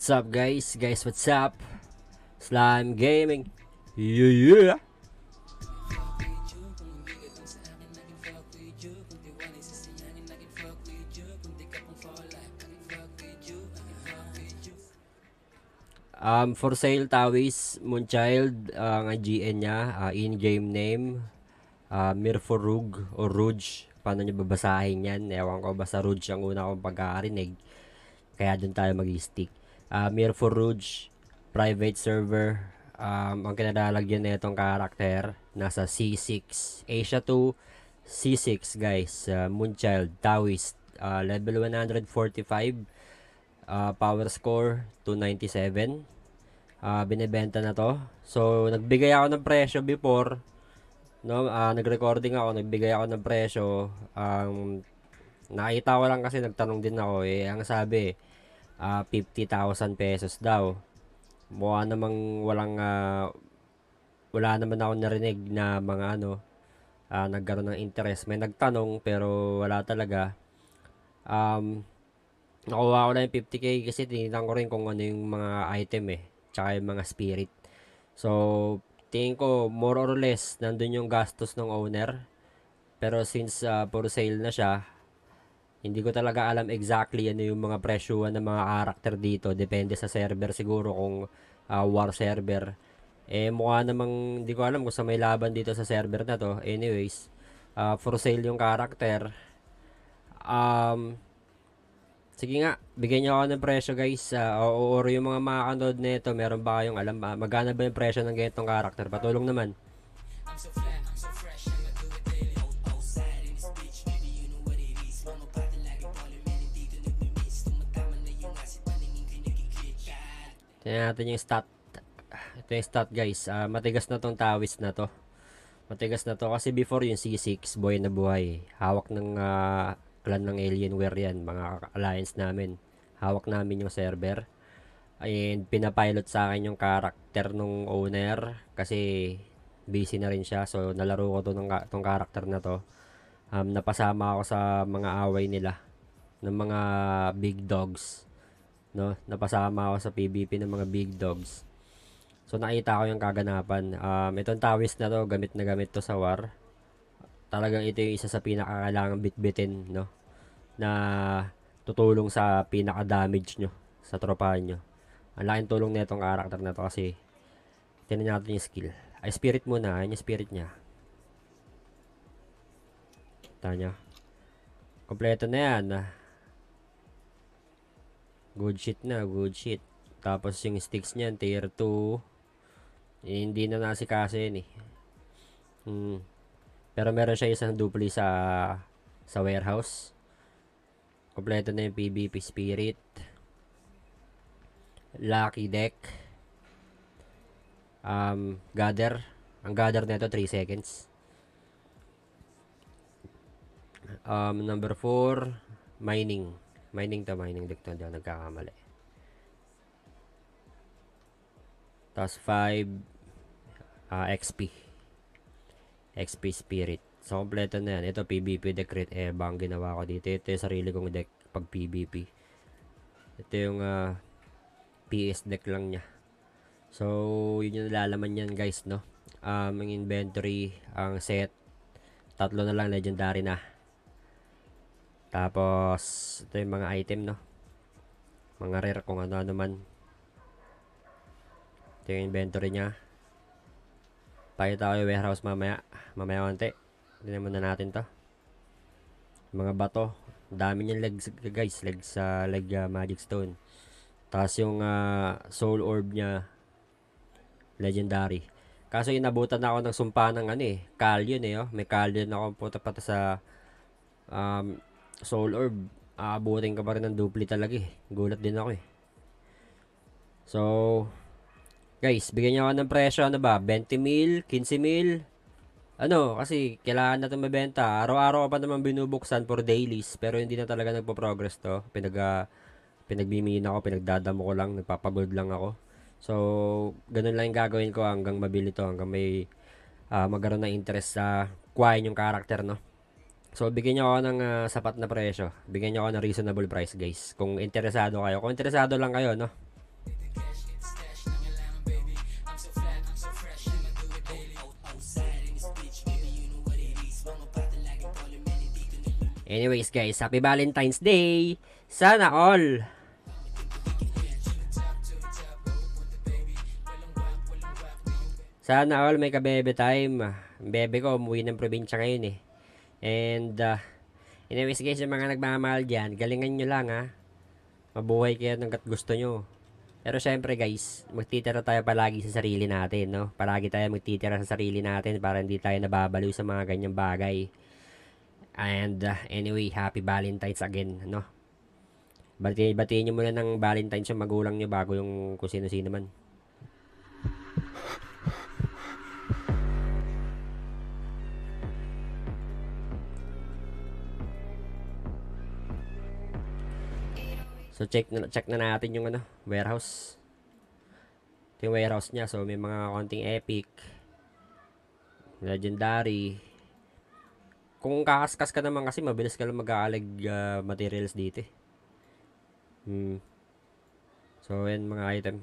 What's up guys? What's up? Slime Gaming. Yeah. For sale Tawis Moonchild ang GN niya, in-game name, Mirforug o Rouge. Paano niyo babasahin yan? Ewan ko, basta Rouge ang una kong pagkakarinig. Kaya dun tayo mag-stick. Mirforug, private server. Ang kinalalagyan na itong karakter, nasa C6. Asia 2, C6 guys. Moonchild, Taoist, level 145. Power score 297. Binebenta na to. So nagbigay ako ng presyo before, no? Nag-recording ako, nagbigay ako ng presyo. Nakita ko lang kasi nagtanong din ako ang sabi 50,000 pesos daw. Mukha namang wala naman ako narinig na mga nagkaroon ng interest. May nagtanong pero wala talaga. Nakuha ko na yung 50k kasi tinignan ko rin kung ano yung mga item tsaka yung mga spirit. So tingin ko more or less nandun yung gastos ng owner. Pero since for sale na siya, hindi ko talaga alam exactly ano yung mga presyuhan ng mga karakter dito. Depende sa server siguro kung war server. Mukha namang hindi ko alam kung sa may laban dito sa server na to. Anyways, for sale yung karakter. Sige nga, bigyan niyo ako ng presyo guys. Or yung mga makakanood nito, meron ba kayong alam magkano ba yung presyo ng ganitong karakter? Patulong naman. Tingnan natin yung stat. Ito yung stat guys. Matigas na tong Tawis na to. Matigas na to kasi before yung C6, buhay na buhay. Hawak ng clan ng Alienware yan, mga alliance namin. Hawak namin yung server. And pinapilot sa akin yung karakter nung owner kasi busy na rin siya. So nalaro ko tong karakter na to. Napasama ako sa mga away nila ng mga big dogs, no? Napasama ako sa PvP ng mga big dogs. So nakita ko yung kaganapan. Itong Tawis na to, gamit na gamit to sa war. Talagang ito yung isa sa pinakakailangan bitbitin, no? Na tutulong sa pinaka-damage nyo sa tropahan nyo. Ang laking tulong na itong karakter na to kasi tingnan natin yung skill. Ay, spirit muna. Ayan yung spirit niya. Tanya. Kompleto na yan. Good shit na. Good shit. Tapos yung sticks niyan, tier 2. Hindi na nasikaso yun Pero meron siya isang dupli sa warehouse. Kompleto na yung PvP spirit. Lucky deck. Gather. Ang gather nito 3 seconds. Number 4, mining. Mining deck to, hindi ako nagkakamali. Tapos 5, XP spirit. So kompleto na yan. Ito PvP deck crit bang ginawa ko dito. Ito yung sarili kong deck pag PvP. Ito yung PS deck lang niya. So yun yung nalalaman yan guys, no? Ang inventory, ang set, 3 na lang legendary na. Tapos ito yung mga item, no? Mga rare kung ano man. Ito yung inventory niya. Pakita ko yung warehouse mamaya konti. Tignan muna natin to. Mga bato. Dami niyang legs guys. Legs sa magic stone. Tapos yung soul orb niya, legendary. Kaso inabutan na ako ng sumpa ng Callion May Callion ako puta pata sa soul orb. Aabutin ka pa rin ng dupli talaga Gulat din ako So guys, bigyan niyo ako ng presyo, 20 mil, 15 mil. Kasi kailangan na itong mabenta. Araw-araw pa naman binubuksan for dailies, pero hindi na talaga nagpo-progress to. Pinagbimin ako, pinagdadamo ko lang, nagpapagold lang ako. So, ganun lang yung gagawin ko hanggang mabili to, hanggang may magkaroon na interest sa kuhain yung karakter, no? So, bigyan niyo ako ng sapat na presyo. Bigyan niyo ako ng reasonable price, guys. Kung interesado kayo. Kung interesado lang kayo, no? Anyways guys, happy Valentine's Day! Sana all! Sana all may kabebe time. Bebe ko umuwi ng probinsya ngayon eh. And anyways guys, yung mga nagmamahal dyan, galingan nyo lang ha. Mabuhay kayo ng gusto nyo. Pero syempre guys, magtitira tayo palagi sa sarili natin, no? Palagi tayo magtitira sa sarili natin para hindi tayo nababaliw sa mga ganyang bagay. And anyway, happy Valentine's again, no? Batiin nyo muna ng Valentine's yung magulang nyo bago yung kung sino-sino man. So check na natin yung warehouse. Ito yung warehouse niya. So may mga konting epic, legendary. Kung kakaskas ka naman kasi mabilis ka lang mag-aalag materials dito. So yan mga item.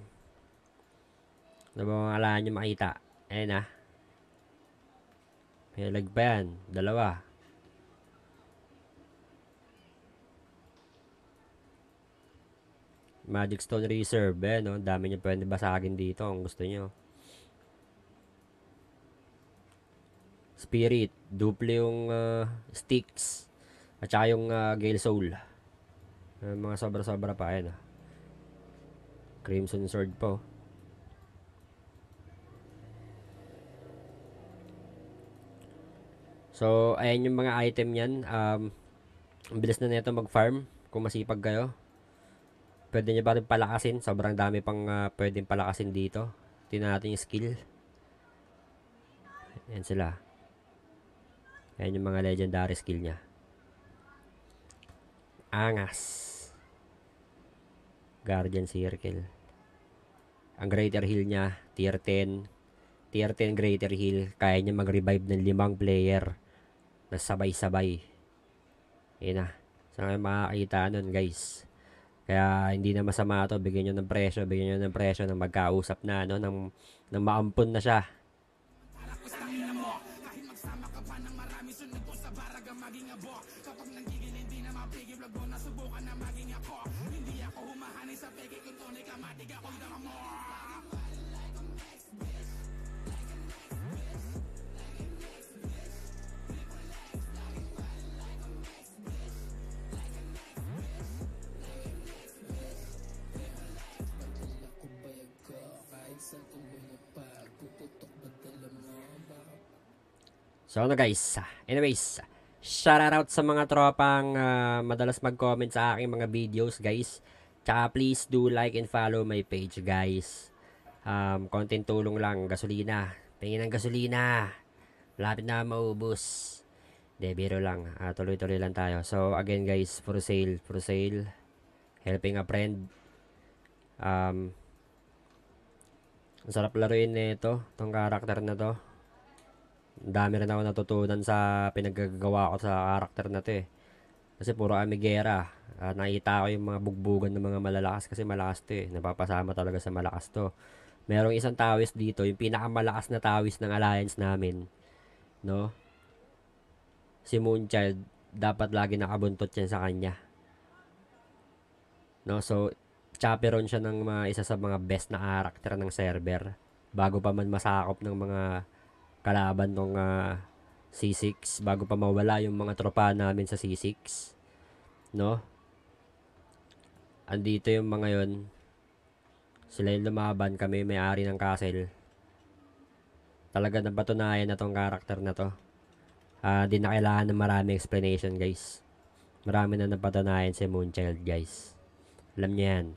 Ano ba mga alahan nyo makita? Ayan na. May lag pa yan. 2. Magic Stone Reserve, no? Dami nyo pwede basagin dito kung gusto nyo. Spirit, duple yung sticks. At saka yung Gale Soul. Mga sobra-sobra pa, ayan. Crimson Sword po. So, ayan yung mga item yan. Ang bilis na nito mag-farm kung masipag kayo. Pwede nyo pa rin palakasin. Sobrang dami pang pwedeng palakasin dito. Tingnan natin yung skill. Ayan sila. Ayan yung mga legendary skill nya. Angas. Guardian Circle. Ang Greater Heal nya, tier 10. Tier 10 Greater Heal. Kaya nya mag-revive ng 5 player na sabay-sabay. Ayan na. Saan kayo makakita nun guys? Kaya hindi na masama ito, bigyan nyo ng presyo na magkausap na, nang maampun na siya. So guys, anyways, shoutout sa mga tropang madalas mag-comment sa aking mga videos guys. Tsaka please do like and follow my page guys. Konting tulong lang, gasolina. Pingin ng gasolina. Malapit na maubos. De, biro lang. Tuloy-tuloy lang tayo. So again guys, for sale. Helping a friend. Ang sarap laruin nito, tong karakter na to. Dami rin ako natutunan sa pinaggagawa ko sa karakter na to eh. Kasi puro amigera. Nakita ko yung mga bugbugan ng mga malalakas kasi malakas to eh. Napapasama talaga sa malakas to. Merong isang tawis dito, yung pinakamalakas na tawis ng alliance namin. No? Si Moonchild, dapat lagi nakabuntot yan sa kanya. No? So, chaperon siya ng isa sa mga best na karakter ng server. Bago pa man masakop ng mga kalaban ng C6, bago pa mawala yung mga tropa namin sa C6, no? Andito yung mga yon, sila yung lumaban, kami may-ari ng castle. Talaga napatunayan na tong karakter na to. Di na kailangan ng maraming explanation guys. Marami na napatunayan si Moonchild guys. Alam niya yan.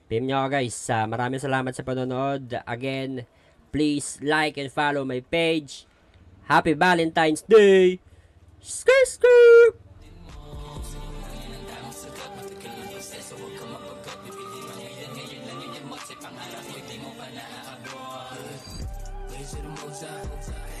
PM nyo ako guys. Maraming salamat sa panonood. Again, please like and follow my page. Happy Valentine's Day! Skr skr! to the most high.